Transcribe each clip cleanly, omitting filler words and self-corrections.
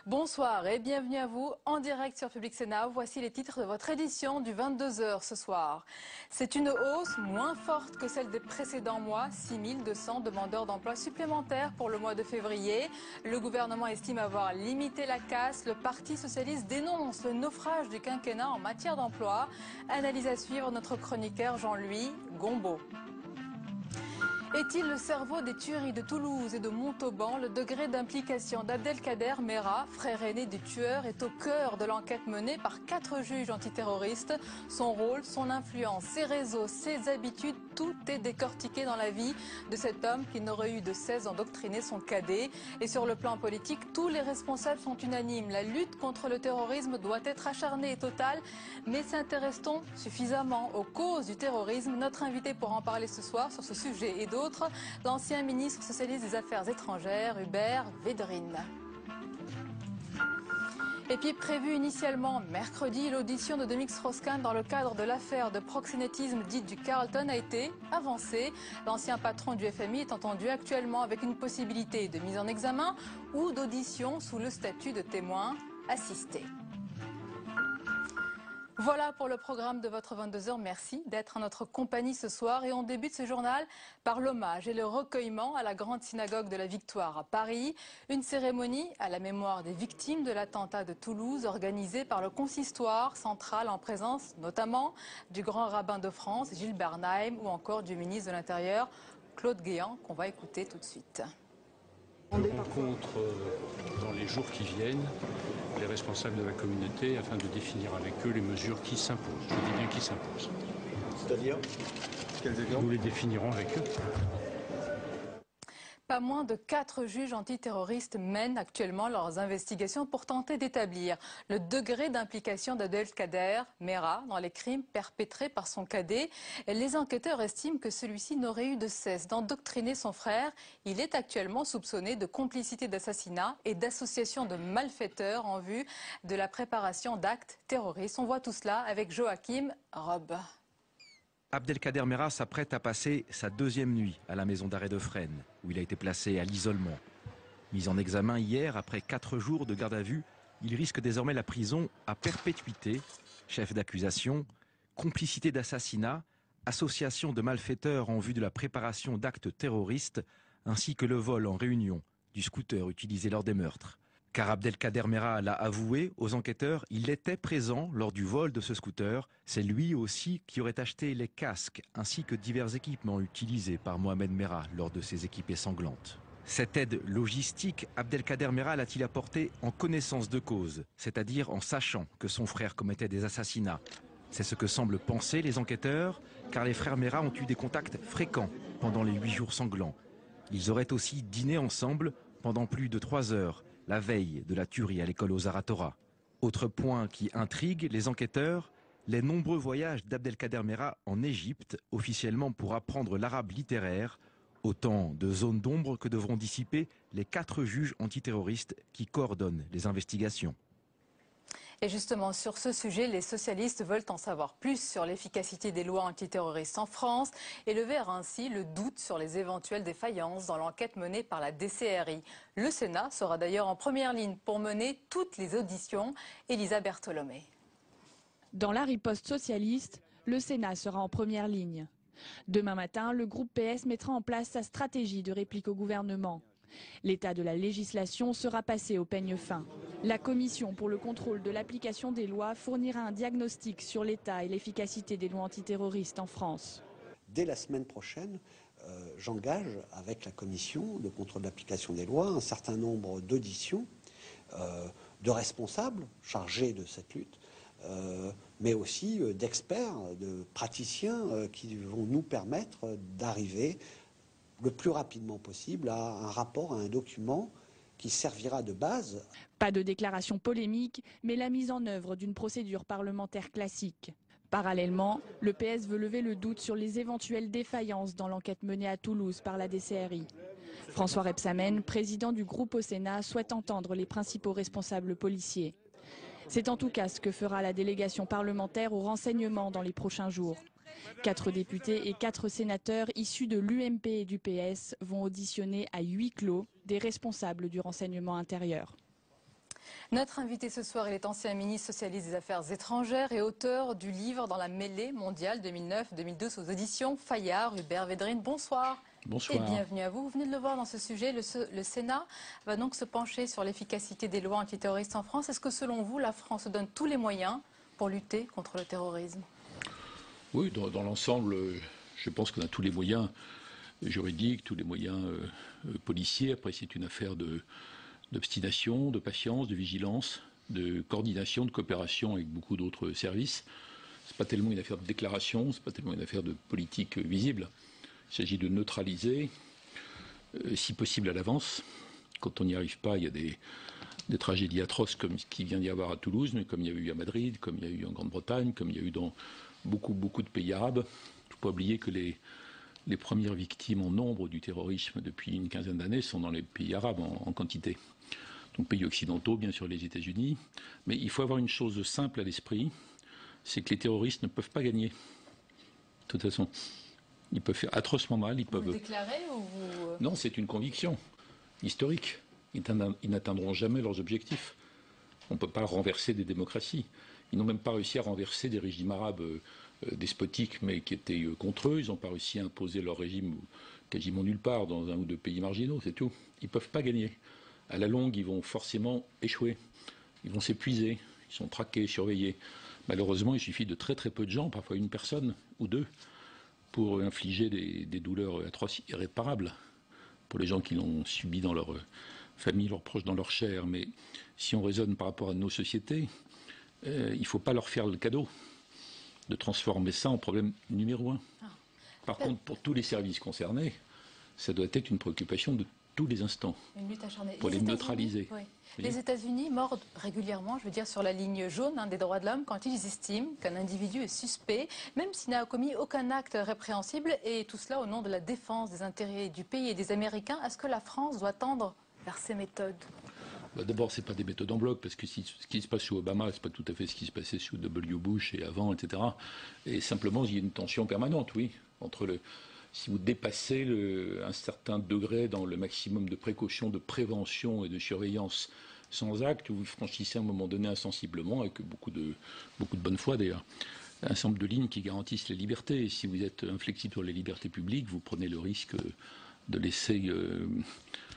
Bonsoir et bienvenue à vous en direct sur Public Sénat. Voici les titres de votre édition du 22h ce soir. C'est une hausse moins forte que celle des précédents mois. 6200 demandeurs d'emploi supplémentaires pour le mois de février. Le gouvernement estime avoir limité la casse. Le Parti socialiste dénonce le naufrage du quinquennat en matière d'emploi. Analyse à suivre notre chroniqueur Jean-Louis Gombaud. Est-il le cerveau des tueries de Toulouse et de Montauban? Le degré d'implication d'Abdelkader Mera, frère aîné du tueur, est au cœur de l'enquête menée par 4 juges antiterroristes. Son rôle, son influence, ses réseaux, ses habitudes, tout est décortiqué dans la vie de cet homme qui n'aurait eu de cesse d'endoctriner son cadet. Et sur le plan politique, tous les responsables sont unanimes. La lutte contre le terrorisme doit être acharnée et totale. Mais s'intéresse-t-on suffisamment aux causes du terrorisme? Notre invité pour en parler ce soir sur ce sujet et d'autres, l'ancien ministre socialiste des Affaires étrangères, Hubert Védrine. Et puis prévu initialement mercredi, l'audition de Dominique Strauss-Kahn dans le cadre de l'affaire de proxénétisme dite du Carlton a été avancée. L'ancien patron du FMI est entendu actuellement avec une possibilité de mise en examen ou d'audition sous le statut de témoin assisté. Voilà pour le programme de votre 22h. Merci d'être en notre compagnie ce soir. Et on débute ce journal par l'hommage et le recueillement à la Grande Synagogue de la Victoire à Paris. Une cérémonie à la mémoire des victimes de l'attentat de Toulouse organisée par le consistoire central en présence notamment du grand rabbin de France, Gilles Bernheim, ou encore du ministre de l'Intérieur, Claude Guéant, qu'on va écouter tout de suite. On rencontre dans les jours qui viennent les responsables de la communauté afin de définir avec eux les mesures qui s'imposent. Je dis bien qui s'imposent. C'est-à-dire quels exemples? Nous les définirons avec eux. Pas moins de 4 juges antiterroristes mènent actuellement leurs investigations pour tenter d'établir le degré d'implication d'Abdelkader Mera dans les crimes perpétrés par son cadet. Les enquêteurs estiment que celui-ci n'aurait eu de cesse d'endoctriner son frère. Il est actuellement soupçonné de complicité d'assassinat et d'association de malfaiteurs en vue de la préparation d'actes terroristes. On voit tout cela avec Joachim Rob. Abdelkader Mera s'apprête à passer sa deuxième nuit à la maison d'arrêt de Fresnes, où il a été placé à l'isolement. Mis en examen hier, après 4 jours de garde à vue, il risque désormais la prison à perpétuité, chef d'accusation, complicité d'assassinat, association de malfaiteurs en vue de la préparation d'actes terroristes, ainsi que le vol en réunion du scooter utilisé lors des meurtres. Car Abdelkader Mera l'a avoué aux enquêteurs, il était présent lors du vol de ce scooter. C'est lui aussi qui aurait acheté les casques ainsi que divers équipements utilisés par Mohamed Mera lors de ses équipées sanglantes. Cette aide logistique, Abdelkader Mera l'a-t-il apportée en connaissance de cause, c'est-à-dire en sachant que son frère commettait des assassinats? C'est ce que semblent penser les enquêteurs, car les frères Mera ont eu des contacts fréquents pendant les 8 jours sanglants. Ils auraient aussi dîné ensemble pendant plus de 3 heures, la veille de la tuerie à l'école aux Aratora. Autre point qui intrigue les enquêteurs, les nombreux voyages d'Abdelkader Mera en Égypte, officiellement pour apprendre l'arabe littéraire, autant de zones d'ombre que devront dissiper les 4 juges antiterroristes qui coordonnent les investigations. Et justement, sur ce sujet, les socialistes veulent en savoir plus sur l'efficacité des lois antiterroristes en France et lever ainsi le doute sur les éventuelles défaillances dans l'enquête menée par la DCRI. Le Sénat sera d'ailleurs en première ligne pour mener toutes les auditions. Elisa Bertholomé. Dans la riposte socialiste, le Sénat sera en première ligne. Demain matin, le groupe PS mettra en place sa stratégie de réplique au gouvernement. L'état de la législation sera passé au peigne fin. La Commission pour le contrôle de l'application des lois fournira un diagnostic sur l'état et l'efficacité des lois antiterroristes en France. Dès la semaine prochaine, j'engage avec la Commission de contrôle de l'application des lois un certain nombre d'auditions de responsables chargés de cette lutte, mais aussi d'experts, de praticiens qui vont nous permettre d'arriver le plus rapidement possible à un rapport, à un document qui servira de base. Pas de déclaration polémique, mais la mise en œuvre d'une procédure parlementaire classique. Parallèlement, le PS veut lever le doute sur les éventuelles défaillances dans l'enquête menée à Toulouse par la DCRI. François Rebsamen, président du groupe au Sénat, souhaite entendre les principaux responsables policiers. C'est en tout cas ce que fera la délégation parlementaire au renseignement dans les prochains jours. 4 députés et 4 sénateurs issus de l'UMP et du PS vont auditionner à huis clos des responsables du renseignement intérieur. Notre invité ce soir, il est ancien ministre socialiste des Affaires étrangères et auteur du livre Dans la mêlée mondiale 2009-2012 aux éditions Fayard. Hubert Védrine, bonsoir. Bonsoir. Et bienvenue à vous. Vous venez de le voir dans ce sujet, le Sénat va donc se pencher sur l'efficacité des lois antiterroristes en France. Est-ce que selon vous, la France donne tous les moyens pour lutter contre le terrorisme? Oui, dans l'ensemble, je pense qu'on a tous les moyens juridiques, tous les moyens policiers. Après, c'est une affaire d'obstination, de patience, de vigilance, de coordination, de coopération avec beaucoup d'autres services. Ce n'est pas tellement une affaire de déclaration, ce n'est pas tellement une affaire de politique visible. Il s'agit de neutraliser, si possible à l'avance. Quand on n'y arrive pas, il y a des tragédies atroces comme ce qu'il vient d'y avoir à Toulouse, mais comme il y a eu à Madrid, comme il y a eu en Grande-Bretagne, comme il y a eu dans beaucoup de pays arabes. Il ne faut pas oublier que les premières victimes en nombre du terrorisme depuis une quinzaine d'années sont dans les pays arabes en quantité. Donc pays occidentaux, bien sûr les États-Unis. Mais il faut avoir une chose simple à l'esprit, c'est que les terroristes ne peuvent pas gagner. De toute façon, ils peuvent faire atrocement mal. Vous le déclarez ou vous... Non, c'est une conviction historique. Ils n'atteindront jamais leurs objectifs. On ne peut pas renverser des démocraties. Ils n'ont même pas réussi à renverser des régimes arabes despotiques, mais qui étaient contre eux. Ils n'ont pas réussi à imposer leur régime quasiment nulle part dans un ou deux pays marginaux, c'est tout. Ils ne peuvent pas gagner. À la longue, ils vont forcément échouer. Ils vont s'épuiser. Ils sont traqués, surveillés. Malheureusement, il suffit de très très peu de gens, parfois une personne ou deux, pour infliger des douleurs atroces, irréparables, pour les gens qui l'ont subi dans leur famille, leurs proches, dans leur chair. Mais si on raisonne par rapport à nos sociétés, il ne faut pas leur faire le cadeau de transformer ça en problème numéro un. Par contre, pour tous les services concernés, ça doit être une préoccupation de tous les instants. Une lutte acharnée. Pour les neutraliser. Oui. Les États-Unis mordent régulièrement, je veux dire, sur la ligne jaune des droits de l'homme quand ils estiment qu'un individu est suspect, même s'il n'a commis aucun acte répréhensible, et tout cela au nom de la défense des intérêts du pays et des Américains. Est-ce que la France doit tendre vers ces méthodes? D'abord, ce n'est pas des méthodes en bloc, parce que ce qui se passe sous Obama, ce n'est pas tout à fait ce qui se passait sous W. Bush et avant, etc. Et simplement, il y a une tension permanente, oui, entre si vous dépassez un certain degré dans le maximum de précaution, de prévention et de surveillance sans acte, vous franchissez à un moment donné insensiblement, avec beaucoup de bonne foi d'ailleurs, un certain nombre de lignes qui garantissent les libertés. Et si vous êtes inflexible sur les libertés publiques, vous prenez le risque de laisser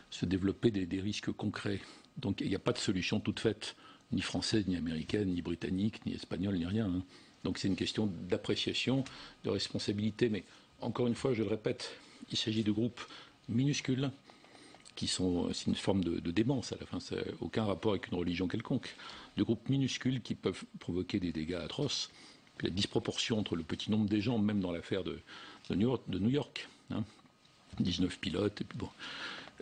se développer des risques concrets. Donc il n'y a pas de solution toute faite, ni française, ni américaine, ni britannique, ni espagnole, ni rien. Donc c'est une question d'appréciation, de responsabilité. Mais encore une fois, je le répète, il s'agit de groupes minuscules qui sont, c'est une forme de démence à la fin, ça n'a aucun rapport avec une religion quelconque, de groupes minuscules qui peuvent provoquer des dégâts atroces. Puis la disproportion entre le petit nombre des gens, même dans l'affaire de New York, 19 pilotes, et puis bon.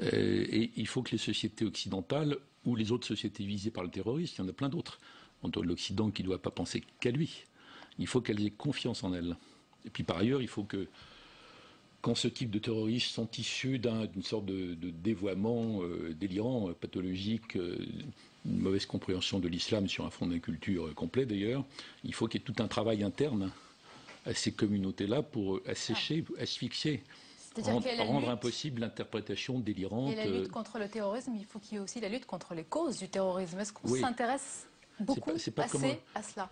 Et il faut que les sociétés occidentales ou les autres sociétés visées par le terrorisme, il y en a plein d'autres, l'Occident qui ne doit pas penser qu'à lui, il faut qu'elles aient confiance en elles. Et puis par ailleurs, il faut que, quand ce type de terroristes sont issus d'une sorte de dévoiement délirant, pathologique, une mauvaise compréhension de l'islam sur un fond d'inculture complet d'ailleurs, il faut qu'il y ait tout un travail interne à ces communautés-là pour assécher, asphyxier. Rendre impossible l'interprétation délirante. Et la lutte contre le terrorisme, il faut qu'il y ait aussi la lutte contre les causes du terrorisme. Est-ce qu'on s'intéresse beaucoup à cela?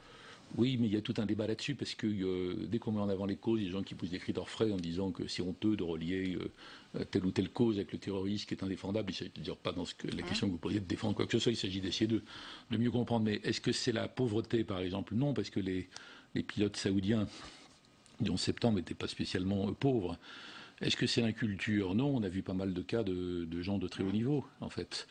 Oui, mais il y a tout un débat là-dessus, parce que dès qu'on met en avant les causes, il y a des gens qui poussent des cris d'orfraie en disant que c'est honteux de relier telle ou telle cause avec le terrorisme qui est indéfendable. Il ne s'agit de dire pas dans la question que vous pourriez de défendre quoi que ce soit, il s'agit d'essayer de mieux comprendre. Mais est-ce que c'est la pauvreté, par exemple? Non, parce que les pilotes saoudiens, du 11 septembre, n'étaient pas spécialement pauvres. Est-ce que c'est l'inculture? Non, on a vu pas mal de cas de gens de très haut niveau, en fait.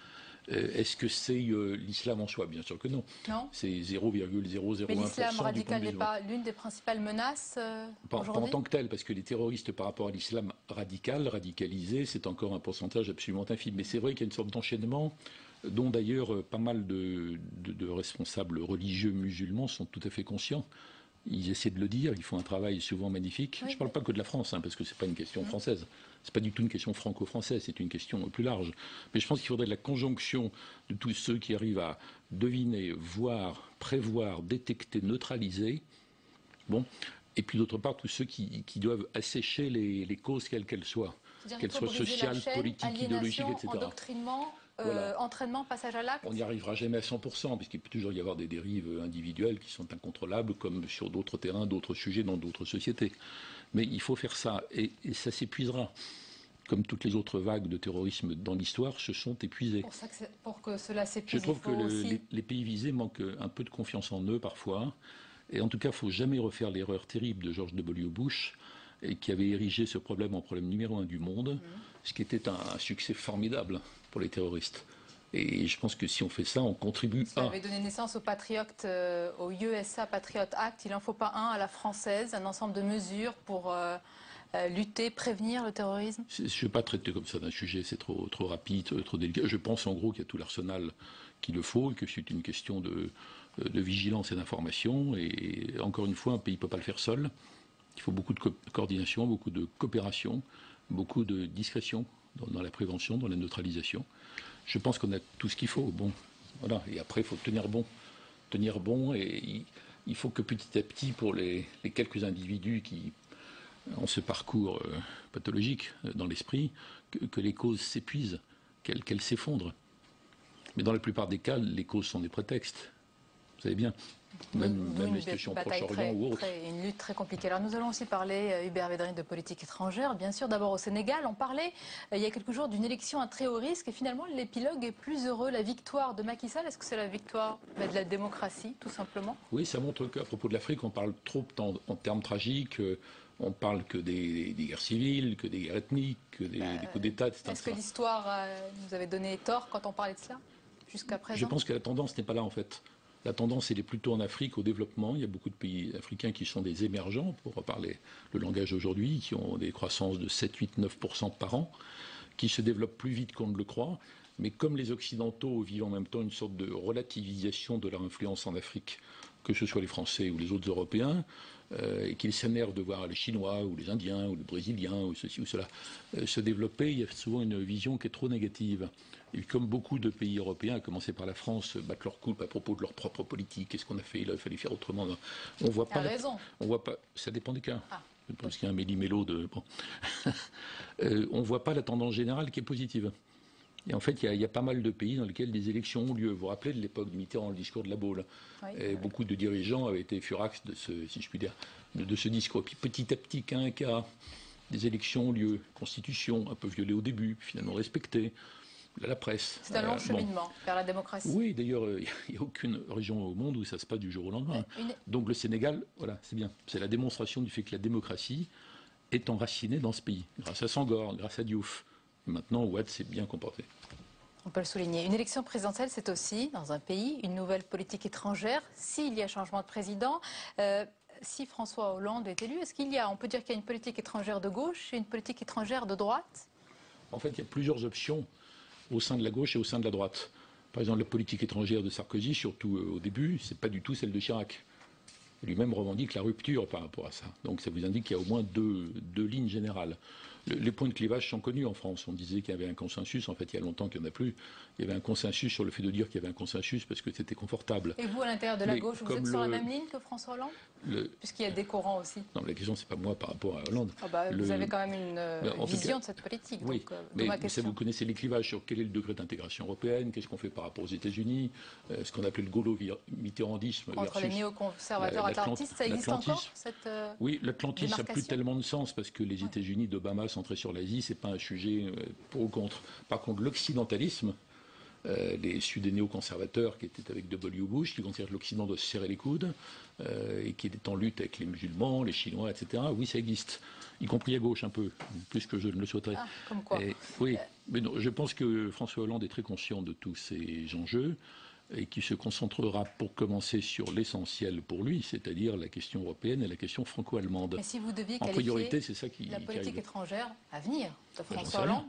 Est-ce que c'est l'islam en soi? Bien sûr que non. Non. C'est 0,001%. Mais l'islam radical n'est pas l'une des principales menaces aujourd'hui? Pas en tant que tel, parce que les terroristes par rapport à l'islam radicalisé, c'est encore un pourcentage absolument infime. Mais c'est vrai qu'il y a une sorte d'enchaînement dont d'ailleurs pas mal de responsables religieux musulmans sont tout à fait conscients. Ils essaient de le dire, ils font un travail souvent magnifique. Oui. Je ne parle pas que de la France, parce que ce n'est pas une question française. Ce n'est pas du tout une question franco-française, c'est une question plus large. Mais je pense qu'il faudrait la conjonction de tous ceux qui arrivent à deviner, voir, prévoir, détecter, neutraliser. Bon. Et puis d'autre part, tous ceux qui doivent assécher les causes, quelles qu'elles soient. Qu'elles soient sociales, politiques, idéologiques, etc. Endoctrinement, Voilà. entraînement, passage à l'acte. On n'y arrivera jamais à 100%, puisqu'il peut toujours y avoir des dérives individuelles qui sont incontrôlables, comme sur d'autres terrains, d'autres sujets, dans d'autres sociétés. Mais il faut faire ça, et ça s'épuisera. Comme toutes les autres vagues de terrorisme dans l'histoire se sont épuisées. Pour que cela s'épuise, je trouve que les pays visés manquent un peu de confiance en eux parfois. Et en tout cas, il ne faut jamais refaire l'erreur terrible de George W. Bush, qui avait érigé ce problème en problème numéro 1 du monde, ce qui était un succès formidable pour les terroristes. Et je pense que si on fait ça, on contribue à... Vous avez donné naissance au Patriot, au USA Patriot Act. Il n'en faut pas un à la française, un ensemble de mesures pour lutter, prévenir le terrorisme. Je ne vais pas traiter comme ça d'un sujet, c'est trop rapide, trop délicat. Je pense en gros qu'il y a tout l'arsenal qu'il le faut et que c'est une question de vigilance et d'information. Et encore une fois, un pays ne peut pas le faire seul. Il faut beaucoup de coordination, beaucoup de coopération, beaucoup de discrétion dans la prévention, dans la neutralisation. Je pense qu'on a tout ce qu'il faut. Bon, voilà. Et après, il faut tenir bon. Tenir bon, et il faut que petit à petit, pour les quelques individus qui ont ce parcours pathologique dans l'esprit, que les causes s'épuisent, qu'elles s'effondrent. Mais dans la plupart des cas, les causes sont des prétextes. Vous savez bien. Même les situations au Proche-Orient ou autres. Une lutte très compliquée. Alors nous allons aussi parler, Hubert Védrine, de politique étrangère. Bien sûr, d'abord au Sénégal. On parlait il y a quelques jours d'une élection à très haut risque et finalement l'épilogue est plus heureux. La victoire de Macky Sall, est-ce que c'est la victoire de la démocratie, tout simplement? Oui, ça montre qu'à propos de l'Afrique, on parle trop en termes tragiques. On parle que des guerres civiles, que des guerres ethniques, que des coups d'État, etc. Est-ce que l'histoire nous avait donné tort quand on parlait de cela, jusqu'à présent? Je pense que la tendance n'est pas là, en fait. La tendance, elle est plutôt en Afrique, au développement. Il y a beaucoup de pays africains qui sont des émergents, pour parler le langage d'aujourd'hui, qui ont des croissances de 7, 8, 9% par an, qui se développent plus vite qu'on ne le croit. Mais comme les Occidentaux vivent en même temps une sorte de relativisation de leur influence en Afrique, que ce soit les Français ou les autres Européens, et qu'ils s'énervent de voir les Chinois ou les Indiens ou les Brésiliens ou ceci ou cela se développer, il y a souvent une vision qui est trop négative. Et comme beaucoup de pays européens, à commencer par la France, battent leur coupe à propos de leur propre politique. Qu'est-ce qu'on a fait? Il fallait faire autrement. On voit pas. On voit pas. Ça dépend des cas. Je pense qu'il y a un méli-mélo de. Bon. On voit pas la tendance générale qui est positive. Et en fait, il y a pas mal de pays dans lesquels des élections ont lieu. Vous vous rappelez de l'époque de Mitterrand, le discours de la Baule. Oui, beaucoup de dirigeants avaient été furax de ce, si je puis dire, de ce discours. Puis petit à petit, qu'un cas, des élections ont lieu, constitution un peu violée au début, finalement respectée. La presse. C'est un long cheminement vers la démocratie. Oui, d'ailleurs, il n'y a aucune région au monde où ça se passe du jour au lendemain. Donc le Sénégal, voilà, c'est bien. C'est la démonstration du fait que la démocratie est enracinée dans ce pays, grâce à Senghor, grâce à Diouf. Et maintenant, Ouad s'est bien comporté. On peut le souligner. Une élection présidentielle, c'est aussi, dans un pays, une nouvelle politique étrangère. S'il y a changement de président, si François Hollande est élu, on peut dire qu'il y a une politique étrangère de gauche et une politique étrangère de droite? En fait, il y a plusieurs options au sein de la gauche et au sein de la droite. Par exemple, la politique étrangère de Sarkozy, surtout au début, c'est pas du tout celle de Chirac. Lui-même revendique la rupture par rapport à ça. Donc ça vous indique qu'il y a au moins deux lignes générales. Les points de clivage sont connus en France. On disait qu'il y avait un consensus. En fait, il y a longtemps qu'il n'y en a plus. Il y avait un consensus sur le fait de dire qu'il y avait un consensus parce que c'était confortable. Et vous, à l'intérieur de la gauche, vous êtes sur la même ligne que François Hollande? Puisqu'il y a des courants aussi. Non, mais la question, c'est pas moi par rapport à Hollande. Vous avez quand même une vision de cette politique. Oui, donc, mais ça, vous connaissez les clivages sur quel est le degré d'intégration européenne, qu'est-ce qu'on fait par rapport aux États-Unis, ce qu'on appelait le gaulo-mitterrandisme. Entre les néoconservateurs atlantistes, ça existe encore cette Oui, l'atlantisme n'a plus tellement de sens parce que les États-Unis d'Obama centrés sur l'Asie, c'est pas un sujet pour ou contre. Par contre, l'occidentalisme, des néoconservateurs qui étaient avec W. Bush, qui considèrent que l'Occident doit se serrer les coudes et qui est en lutte avec les musulmans, les Chinois, etc. Oui, ça existe, y compris à gauche un peu, plus que je ne le souhaiterais. Comme quoi. Oui, mais non, je pense que François Hollande est très conscient de tous ces enjeux et qui se concentrera pour commencer sur l'essentiel pour lui, c'est-à-dire la question européenne et la question franco-allemande. Mais si vous deviez en priorité, c'est ça qui la politique étrangère à venir de François Hollande,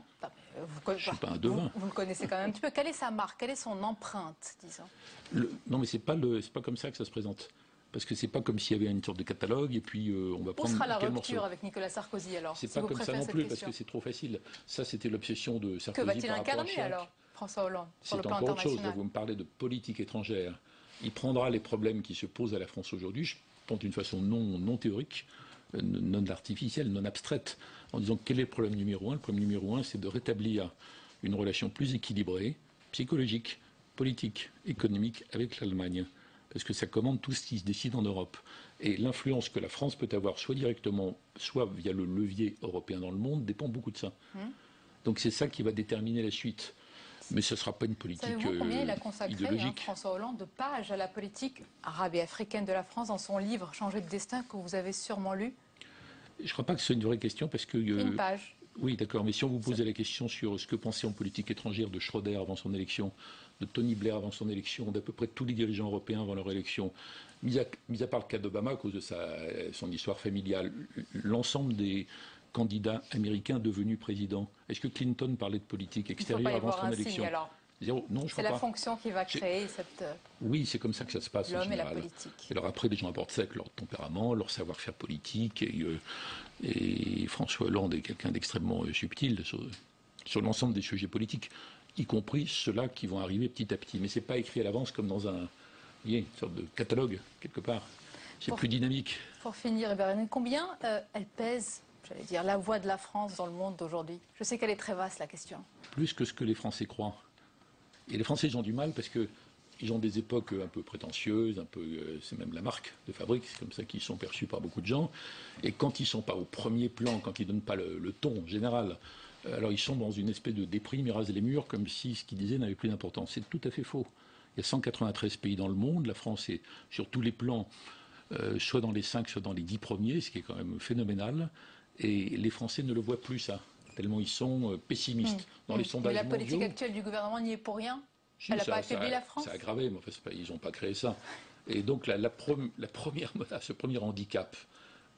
je ne suis pas un devin. Vous le connaissez quand même un petit peu. Quelle est sa marque? Quelle est son empreinte, disons? Non, mais c'est pas comme ça que ça se présente. Parce que c'est pas comme s'il y avait une sorte de catalogue et puis on va Où prendre sera la quel rupture morceau. avec Nicolas Sarkozy alors? C'est si pas vous comme ça préférez non cette plus parce question. que c'est trop facile. Ça, c'était l'obsession de Que Sarkozy va-t-il par rapport à incarner Chirac. alors, François Hollande, sur le C'est plan encore autre chose. Là, international? vous me parlez de politique étrangère. Il prendra les problèmes qui se posent à la France aujourd'hui, je pense d'une façon non théorique, non artificielle, non abstraite, en disant quel est le problème numéro un. Le problème numéro un, c'est de rétablir une relation plus équilibrée, psychologique, politique, économique avec l'Allemagne. Parce que ça commande tout ce qui se décide en Europe. Et l'influence que la France peut avoir, soit directement, soit via le levier européen dans le monde, dépend beaucoup de ça. Donc c'est ça qui va déterminer la suite. Mais ce ne sera pas une politique Savez-vous combien il a consacré, idéologique. François Hollande, de pages à la politique arabe et africaine de la France dans son livre « Changer de destin » que vous avez sûrement lu? Je ne crois pas que c'est une vraie question parce que... Une page. Oui, d'accord, mais si on vous posait la question sur ce que pensait en politique étrangère de Schröder avant son élection, de Tony Blair avant son élection, d'à peu près tous les dirigeants européens avant leur élection, mis à part le cas d'Obama à cause de son histoire familiale, l'ensemble des candidats américains devenus présidents, est-ce que Clinton parlait de politique extérieure avant son élection? Zéro. Non, je crois pas. C'est la fonction qui va créer cette... Oui, c'est comme ça que ça se passe en L'homme et la général. politique. Alors après, les gens apportent ça avec leur tempérament, leur savoir-faire politique. Et François Hollande est quelqu'un d'extrêmement subtil sur l'ensemble des sujets politiques, y compris ceux-là qui vont arriver petit à petit. Mais c'est pas écrit à l'avance comme dans une sorte de catalogue, quelque part. C'est plus dynamique. Pour finir, combien elle pèse, j'allais dire, la voix de la France dans le monde d'aujourd'hui? Je sais qu'elle est très vaste, la question. Plus que ce que les Français croient. Et les Français, ils ont du mal parce qu'ils ont des époques un peu prétentieuses, c'est même la marque de fabrique, c'est comme ça qu'ils sont perçus par beaucoup de gens. Et quand ils ne sont pas au premier plan, quand ils ne donnent pas le ton général, alors ils sont dans une espèce de déprime, ils rasent les murs comme si ce qu'ils disaient n'avait plus d'importance. C'est tout à fait faux. Il y a 193 pays dans le monde, la France est sur tous les plans, soit dans les 5, soit dans les 10 premiers, ce qui est quand même phénoménal. Et les Français ne le voient plus, ça. Tellement ils sont pessimistes. Dans les sondages mais la politique mondiaux, actuelle du gouvernement n'y est pour rien. si, Elle n'a pas affaibli la France. Ça a aggravé, mais enfin, ils n'ont pas créé ça. Et donc ce premier handicap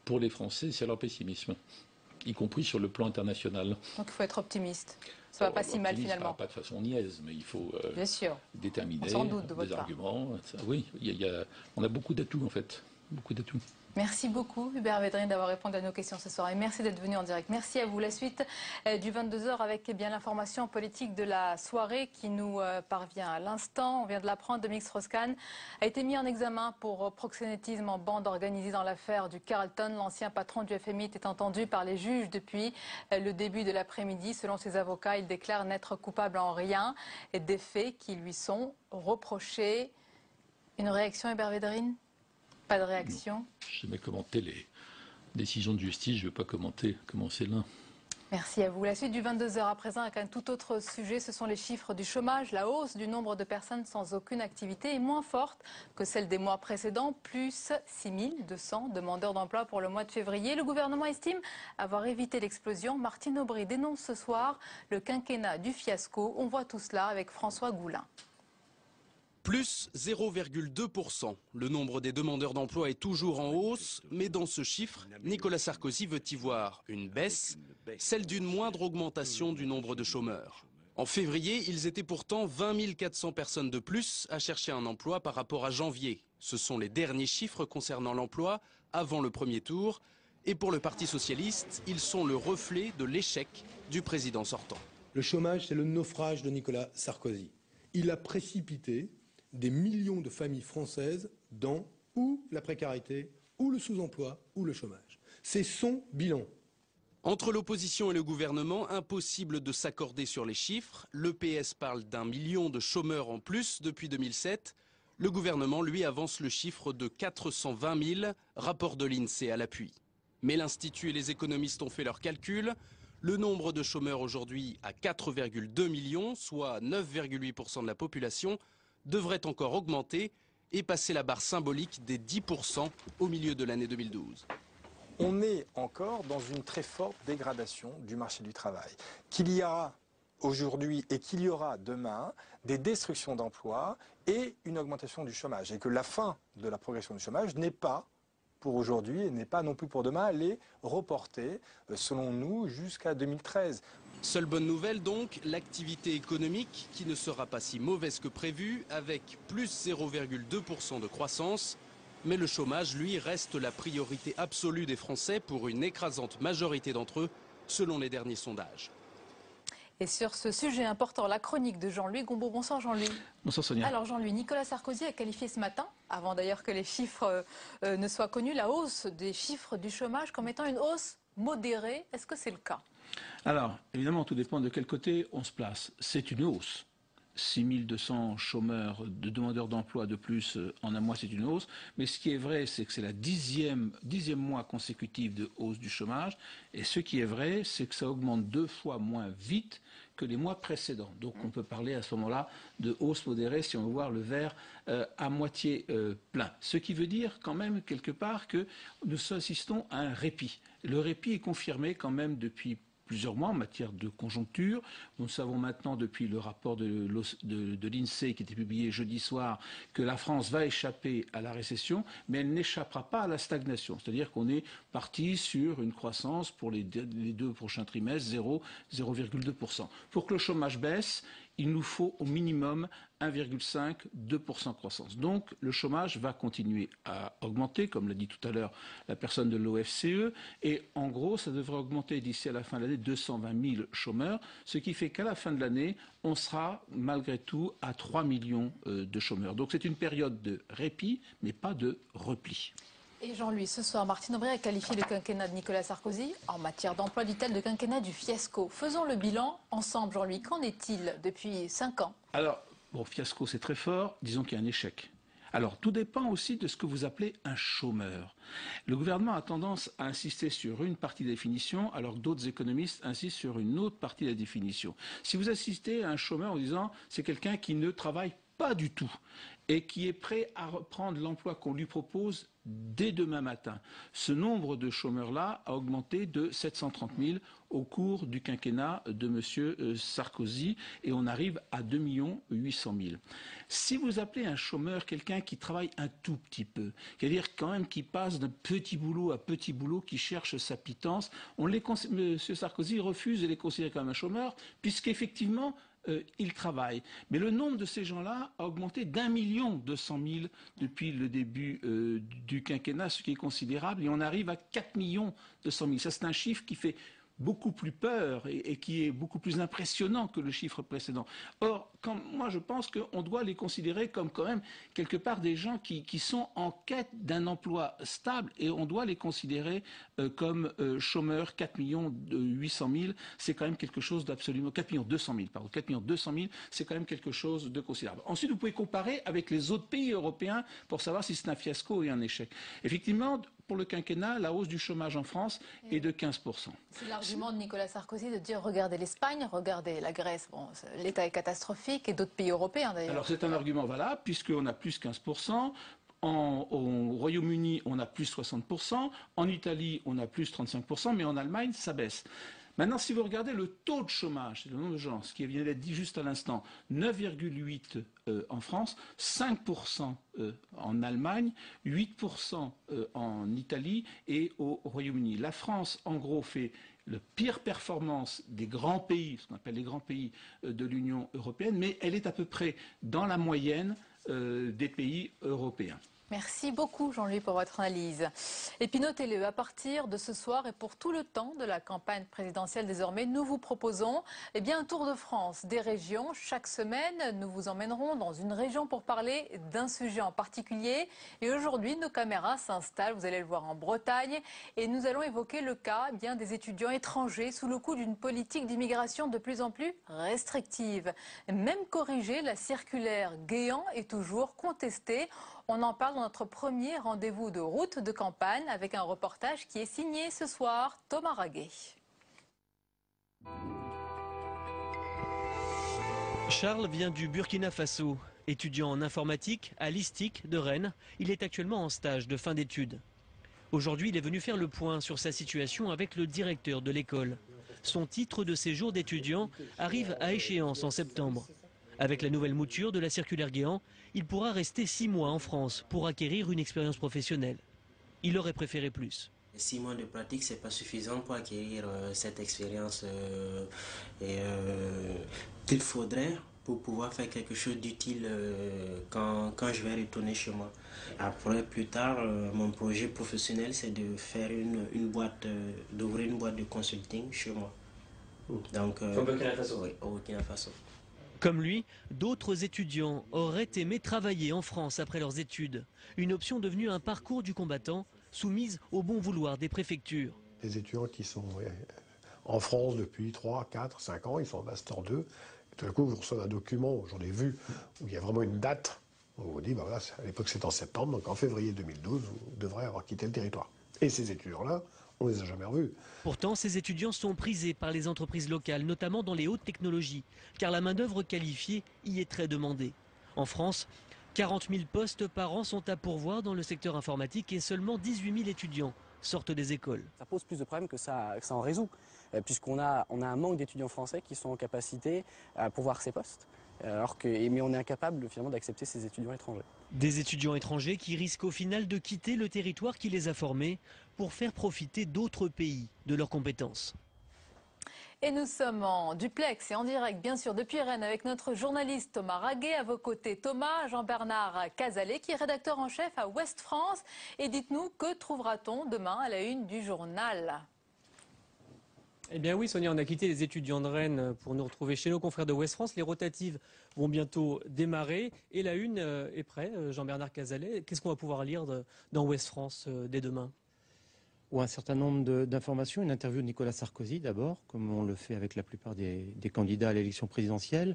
pour les Français, c'est leur pessimisme, y compris sur le plan international. Donc il faut être optimiste. Ça ne va pas si mal finalement. Pas de façon niaise, mais il faut Bien sûr. déterminer On s'en doute de votre des part. arguments. Ça, oui, on a beaucoup d'atouts en fait. Beaucoup d'atouts. Merci beaucoup Hubert Védrine d'avoir répondu à nos questions ce soir et merci d'être venu en direct. Merci à vous. La suite du 22h avec l'information politique de la soirée qui nous parvient à l'instant. On vient de l'apprendre, Dominique Strauss-Kahn a été mis en examen pour proxénétisme en bande organisée dans l'affaire du Carlton. L'ancien patron du FMI est entendu par les juges depuis le début de l'après-midi. Selon ses avocats, il déclare n'être coupable en rien et des faits qui lui sont reprochés. Une réaction Hubert Védrine? Pas de réaction? Je n'ai jamais commenté les décisions de justice, je ne vais pas commenter comment c'est là. Merci à vous. La suite du 22h à présent avec un tout autre sujet, ce sont les chiffres du chômage. La hausse du nombre de personnes sans aucune activité est moins forte que celle des mois précédents, plus 6200 demandeurs d'emploi pour le mois de février. Le gouvernement estime avoir évité l'explosion. Martine Aubry dénonce ce soir le quinquennat du fiasco. On voit tout cela avec François Goulin. Plus 0,2%. Le nombre des demandeurs d'emploi est toujours en hausse, mais dans ce chiffre, Nicolas Sarkozy veut y voir une baisse, celle d'une moindre augmentation du nombre de chômeurs. En février, ils étaient pourtant 20 400 personnes de plus à chercher un emploi par rapport à janvier. Ce sont les derniers chiffres concernant l'emploi avant le premier tour. Et pour le Parti socialiste, ils sont le reflet de l'échec du président sortant. Le chômage, c'est le naufrage de Nicolas Sarkozy. Il a précipité des millions de familles françaises dans ou la précarité, ou le sous-emploi, ou le chômage. C'est son bilan. Entre l'opposition et le gouvernement, impossible de s'accorder sur les chiffres. Le PS parle d'1 million de chômeurs en plus depuis 2007. Le gouvernement, lui, avance le chiffre de 420 000, rapport de l'INSEE à l'appui. Mais l'Institut et les économistes ont fait leurs calculs. Le nombre de chômeurs aujourd'hui à 4,2 millions, soit 9,8% de la population, devrait encore augmenter et passer la barre symbolique des 10% au milieu de l'année 2012. On est encore dans une très forte dégradation du marché du travail. Qu'il y a aujourd'hui et qu'il y aura demain des destructions d'emplois et une augmentation du chômage. Et que la fin de la progression du chômage n'est pas pour aujourd'hui et n'est pas non plus pour demain. Elle est reportée, selon nous, jusqu'à 2013. Seule bonne nouvelle donc, l'activité économique qui ne sera pas si mauvaise que prévu avec plus 0,2% de croissance. Mais le chômage, lui, reste la priorité absolue des Français pour une écrasante majorité d'entre eux, selon les derniers sondages. Et sur ce sujet important, la chronique de Jean-Louis Gombaud. Bonsoir Jean-Louis. Bonsoir Sonia. Alors Jean-Louis, Nicolas Sarkozy a qualifié ce matin, avant d'ailleurs que les chiffres ne soient connus, la hausse des chiffres du chômage comme étant une hausse modérée. Est-ce que c'est le cas? Alors, évidemment, tout dépend de quel côté on se place. C'est une hausse. 6200 chômeurs, de demandeurs d'emploi de plus en un mois, c'est une hausse. Mais ce qui est vrai, c'est que c'est la dixième mois consécutif de hausse du chômage. Et ce qui est vrai, c'est que ça augmente 2 fois moins vite que les mois précédents. Donc on peut parler à ce moment-là de hausse modérée si on veut voir le verre à moitié plein. Ce qui veut dire quand même quelque part que nous assistons à un répit. Le répit est confirmé quand même depuis plusieurs mois en matière de conjoncture. Nous savons maintenant depuis le rapport de l'INSEE qui était publié jeudi soir que la France va échapper à la récession, mais elle n'échappera pas à la stagnation. C'est-à-dire qu'on est parti sur une croissance pour les 2 prochains trimestres, 0,2%. Pour que le chômage baisse, il nous faut au minimum 1,5-2% de croissance. Donc le chômage va continuer à augmenter, comme l'a dit tout à l'heure la personne de l'OFCE, et en gros ça devrait augmenter d'ici à la fin de l'année 220 000 chômeurs, ce qui fait qu'à la fin de l'année on sera malgré tout à 3 millions de chômeurs. Donc c'est une période de répit, mais pas de repli. Et Jean-Louis, ce soir, Martine Aubry a qualifié le quinquennat de Nicolas Sarkozy en matière d'emploi, dit-elle, de quinquennat du fiasco. Faisons le bilan ensemble, Jean-Louis. Qu'en est-il depuis 5 ans? Alors, bon, fiasco, c'est très fort. Disons qu'il y a un échec. Alors, tout dépend aussi de ce que vous appelez un chômeur. Le gouvernement a tendance à insister sur une partie de la définition, alors que d'autres économistes insistent sur une autre partie de la définition. Si vous assistez à un chômeur en disant c'est quelqu'un qui ne travaille pas du tout et qui est prêt à reprendre l'emploi qu'on lui propose dès demain matin. Ce nombre de chômeurs-là a augmenté de 730 000 au cours du quinquennat de M. Sarkozy et on arrive à 2 800 000. Si vous appelez un chômeur quelqu'un qui travaille un tout petit peu, c'est-à-dire quand même qui passe d'un petit boulot à petit boulot, qui cherche sa pitance, M. Sarkozy refuse de les considérer comme un chômeur puisqu'effectivement ils travaillent. Mais le nombre de ces gens-là a augmenté d'1 200 000 depuis le début du quinquennat, ce qui est considérable, et on arrive à 4 200 000. Ça, c'est un chiffre qui fait beaucoup plus peur et qui est beaucoup plus impressionnant que le chiffre précédent. Or, moi je pense qu'on doit les considérer comme quand même quelque part des gens qui sont en quête d'un emploi stable et on doit les considérer comme chômeurs. 4 800 000, c'est quand même quelque chose d'absolument... 4 200 000, pardon. 4 200 000, c'est quand même quelque chose de considérable. Ensuite, vous pouvez comparer avec les autres pays européens pour savoir si c'est un fiasco ou un échec. Effectivement, pour le quinquennat, la hausse du chômage en France est de 15%. C'est l'argument de Nicolas Sarkozy de dire regardez l'Espagne, regardez la Grèce, bon, l'état est catastrophique et d'autres pays européens d'ailleurs. Alors c'est un argument valable puisqu'on a plus 15%. Au Royaume-Uni, on a plus 60%. En Italie, on a plus 35%. Mais en Allemagne, ça baisse. Maintenant, si vous regardez le taux de chômage, le nombre de gens, ce qui vient d'être dit juste à l'instant, 9,8 en France, 5% en Allemagne, 8% en Italie et au Royaume-Uni. La France, en gros, fait la pire performance des grands pays, ce qu'on appelle les grands pays de l'Union européenne, mais elle est à peu près dans la moyenne des pays européens. Merci beaucoup Jean-Louis pour votre analyse. Et puis notez-le, à partir de ce soir et pour tout le temps de la campagne présidentielle désormais, nous vous proposons un tour de France des régions. Chaque semaine, nous vous emmènerons dans une région pour parler d'un sujet en particulier. Et aujourd'hui, nos caméras s'installent, vous allez le voir, en Bretagne. Et nous allons évoquer le cas des étudiants étrangers sous le coup d'une politique d'immigration de plus en plus restrictive. Même corrigée, la circulaire Guéant est toujours contestée. On en parle dans notre premier rendez-vous de route de campagne avec un reportage qui est signé ce soir, Thomas Raguet. Charles vient du Burkina Faso. Étudiant en informatique à l'ISTIC de Rennes, il est actuellement en stage de fin d'études. Aujourd'hui, il est venu faire le point sur sa situation avec le directeur de l'école. Son titre de séjour d'étudiant arrive à échéance en septembre. Avec la nouvelle mouture de la circulaire Guéant, il pourra rester 6 mois en France pour acquérir une expérience professionnelle. Il aurait préféré plus. 6 mois de pratique, ce n'est pas suffisant pour acquérir cette expérience qu'il faudrait pour pouvoir faire quelque chose d'utile quand je vais retourner chez moi. Après, plus tard, mon projet professionnel, c'est de faire d'ouvrir une boîte de consulting chez moi. Donc, au Burkina Faso. Oui, au Burkina Faso. Comme lui, d'autres étudiants auraient aimé travailler en France après leurs études. Une option devenue un parcours du combattant, soumise au bon vouloir des préfectures. Les étudiants qui sont en France depuis 3, 4, 5 ans, ils sont en Master 2. Et tout d'un coup, vous recevez un document, j'en ai vu, où il y a vraiment une date. On vous dit, ben voilà, à l'époque c'était en septembre, donc en février 2012, vous devrez avoir quitté le territoire. Et ces étudiants-là, on ne les a jamais revus. Pourtant, ces étudiants sont prisés par les entreprises locales, notamment dans les hautes technologies, car la main-d'œuvre qualifiée y est très demandée. En France, 40 000 postes par an sont à pourvoir dans le secteur informatique et seulement 18 000 étudiants sortent des écoles. Ça pose plus de problèmes que ça en résout, puisqu'on a un manque d'étudiants français qui sont en capacité à pourvoir ces postes, mais on est incapable finalement d'accepter ces étudiants étrangers. Des étudiants étrangers qui risquent au final de quitter le territoire qui les a formés pour faire profiter d'autres pays de leurs compétences. Et nous sommes en duplex et en direct, bien sûr, depuis Rennes, avec notre journaliste Thomas Raguet. À vos côtés, Thomas, Jean-Bernard Cazalet, qui est rédacteur en chef à Ouest France. Et dites-nous, que trouvera-t-on demain à la une du journal ? Eh bien oui, Sonia, on a quitté les étudiants de Rennes pour nous retrouver chez nos confrères de Ouest France. Les rotatives vont bientôt démarrer et la une est prête. Jean-Bernard Cazalet, qu'est-ce qu'on va pouvoir lire dans Ouest France dès demain ? Un certain nombre d'informations, une interview de Nicolas Sarkozy d'abord, comme on le fait avec la plupart des candidats à l'élection présidentielle.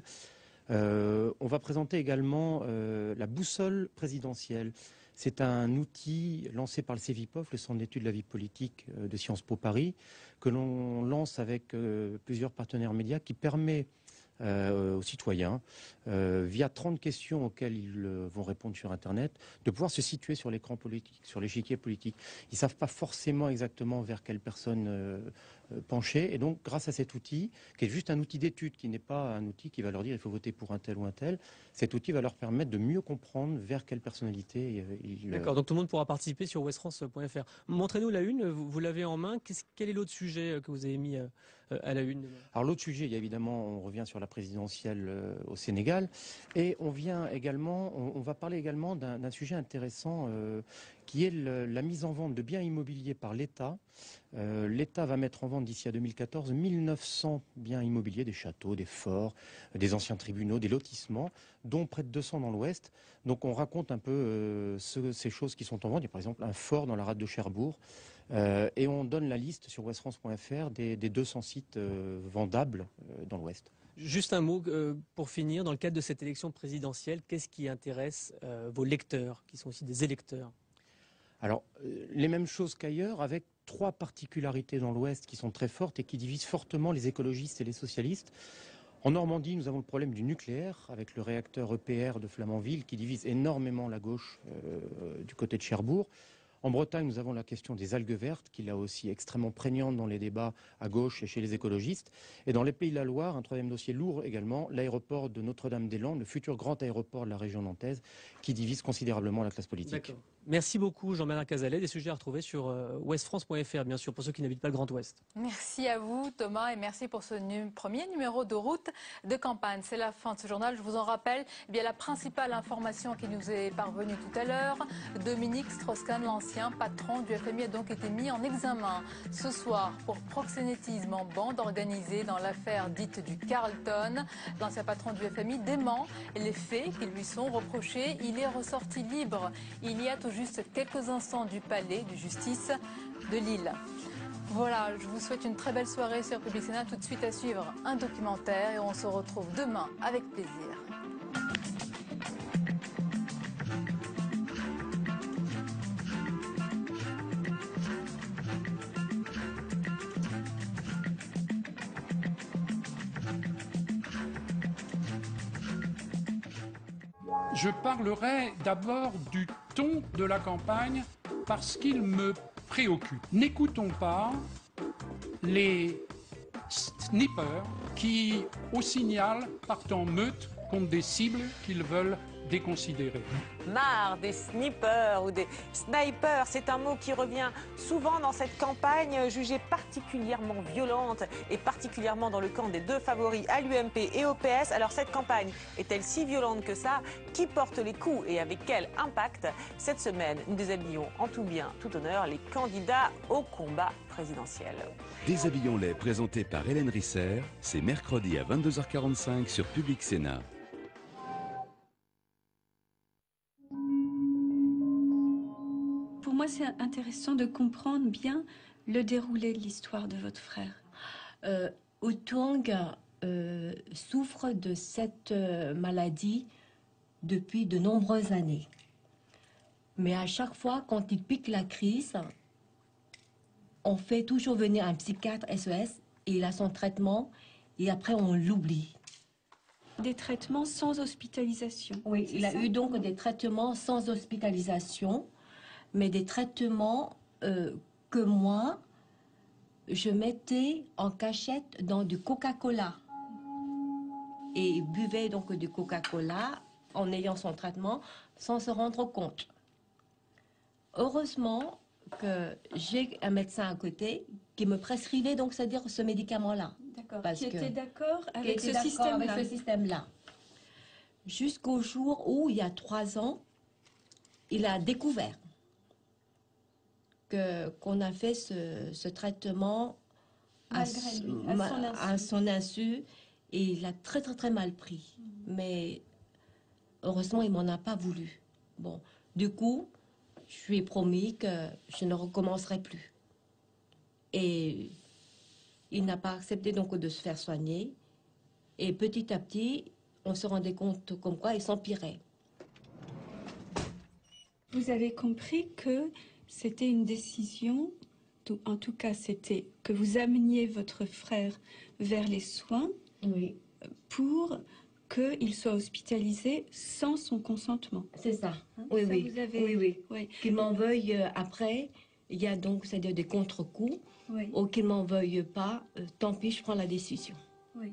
On va présenter également la boussole présidentielle. C'est un outil lancé par le CEVIPOF, le Centre d'études de la vie politique de Sciences Po Paris, que l'on lance avec plusieurs partenaires médias, qui permet aux citoyens, via 30 questions auxquelles ils vont répondre sur Internet, de pouvoir se situer sur l'écran politique, sur l'échiquier politique. Ils ne savent pas forcément exactement vers quelle personne pencher. Et donc, grâce à cet outil, qui est juste un outil d'étude, qui n'est pas un outil qui va leur dire il faut voter pour un tel ou un tel, cet outil va leur permettre de mieux comprendre vers quelle personnalité ils... D'accord, donc tout le monde pourra participer sur westfrance.fr. Montrez-nous la une, vous l'avez en main. Quel est l'autre sujet que vous avez mis à la une? Alors l'autre sujet, il y a évidemment, on revient sur la présidentielle au Sénégal, et on va parler également d'un sujet intéressant qui est la mise en vente de biens immobiliers par l'État. L'État va mettre en vente d'ici à 2014 1900 biens immobiliers, des châteaux, des forts, des anciens tribunaux, des lotissements, dont près de 200 dans l'Ouest. Donc on raconte un peu ces choses qui sont en vente. Il y a par exemple un fort dans la rade de Cherbourg. Et on donne la liste sur westfrance.fr des 200 sites vendables dans l'Ouest. Juste un mot pour finir, dans le cadre de cette élection présidentielle, qu'est-ce qui intéresse vos lecteurs, qui sont aussi des électeurs? Alors, les mêmes choses qu'ailleurs, avec 3 particularités dans l'Ouest qui sont très fortes et qui divisent fortement les écologistes et les socialistes. En Normandie, nous avons le problème du nucléaire, avec le réacteur EPR de Flamanville, qui divise énormément la gauche du côté de Cherbourg. En Bretagne, nous avons la question des algues vertes, qui est là aussi extrêmement prégnante dans les débats à gauche et chez les écologistes. Et dans les Pays de la Loire, un troisième dossier lourd également, l'aéroport de Notre-Dame-des-Landes, le futur grand aéroport de la région nantaise, qui divise considérablement la classe politique. D'accord. Merci beaucoup Jean-Bernard Cazalet. Des sujets à retrouver sur westfrance.fr, bien sûr, pour ceux qui n'habitent pas le Grand Ouest. Merci à vous Thomas et merci pour ce premier numéro de Route de campagne. C'est la fin de ce journal. Je vous en rappelle la principale information qui nous est parvenue tout à l'heure. Dominique Strauss-Kahn, l'ancien patron du FMI, a donc été mis en examen ce soir pour proxénétisme en bande organisée dans l'affaire dite du Carlton. L'ancien patron du FMI dément les faits qui lui sont reprochés. Il est ressorti libre il y a tout juste quelques instants du palais de justice de Lille. Voilà, je vous souhaite une très belle soirée sur Public Sénat. Tout de suite à suivre un documentaire et on se retrouve demain avec plaisir. Je parlerai d'abord du ton de la campagne parce qu'il me préoccupe. N'écoutons pas les snipers qui, au signal, partent en meute contre des cibles qu'ils veulent déconsidéré. Marre des snipers ou des snipers, c'est un mot qui revient souvent dans cette campagne jugée particulièrement violente et particulièrement dans le camp des deux favoris à l'UMP et au PS. Alors cette campagne est-elle si violente que ça? Qui porte les coups et avec quel impact? Cette semaine, nous déshabillons en tout bien, tout honneur les candidats au combat présidentiel. Déshabillons-les, présenté par Hélène Risser, c'est mercredi à 22h45 sur Public Sénat. Pour moi, c'est intéressant de comprendre bien le déroulé de l'histoire de votre frère. Otung souffre de cette maladie depuis de nombreuses années. Mais à chaque fois, quand il pique la crise, on fait toujours venir un psychiatre SES et il a son traitement et après on l'oublie. Des traitements sans hospitalisation. Oui, il a eu donc des traitements sans hospitalisation, mais des traitements que moi, je mettais en cachette dans du Coca-Cola. Et il buvait donc du Coca-Cola en ayant son traitement sans se rendre compte. Heureusement que j'ai un médecin à côté qui me prescrivait donc, c'est-à-dire ce médicament-là. D'accord. Qui était d'accord avec ce système-là. Jusqu'au jour où, il y a 3 ans, il a découvert qu'on a fait ce traitement à son insu et il a très très très mal pris. Mais heureusement, il m'en a pas voulu. Bon, du coup, je lui ai promis que je ne recommencerai plus. Et il n'a pas accepté donc de se faire soigner. Et petit à petit, on se rendait compte comme quoi il s'empirait. Vous avez compris que c'était une décision, en tout cas c'était que vous ameniez votre frère vers les soins pour qu'il soit hospitalisé sans son consentement. C'est ça. Hein, oui, ça oui. Vous avez... oui. Qu'il m'en veuille après, il y a donc c'est-à-dire des contre-coups, ou qu'il m'en veuille pas, tant pis, je prends la décision. Oui.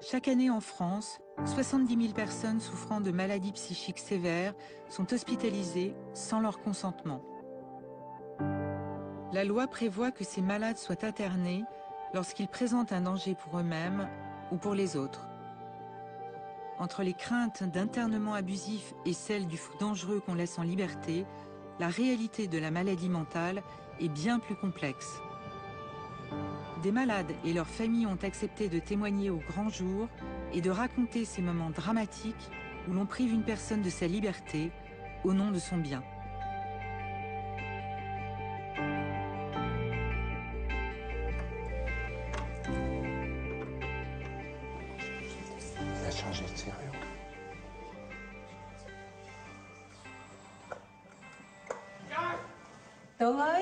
Chaque année en France, 70 000 personnes souffrant de maladies psychiques sévères sont hospitalisées sans leur consentement. La loi prévoit que ces malades soient internés lorsqu'ils présentent un danger pour eux-mêmes ou pour les autres. Entre les craintes d'internement abusif et celles du fou dangereux qu'on laisse en liberté, la réalité de la maladie mentale est bien plus complexe. Des malades et leurs familles ont accepté de témoigner au grand jour et de raconter ces moments dramatiques où l'on prive une personne de sa liberté au nom de son bien. Il a changé de serrure. Toi,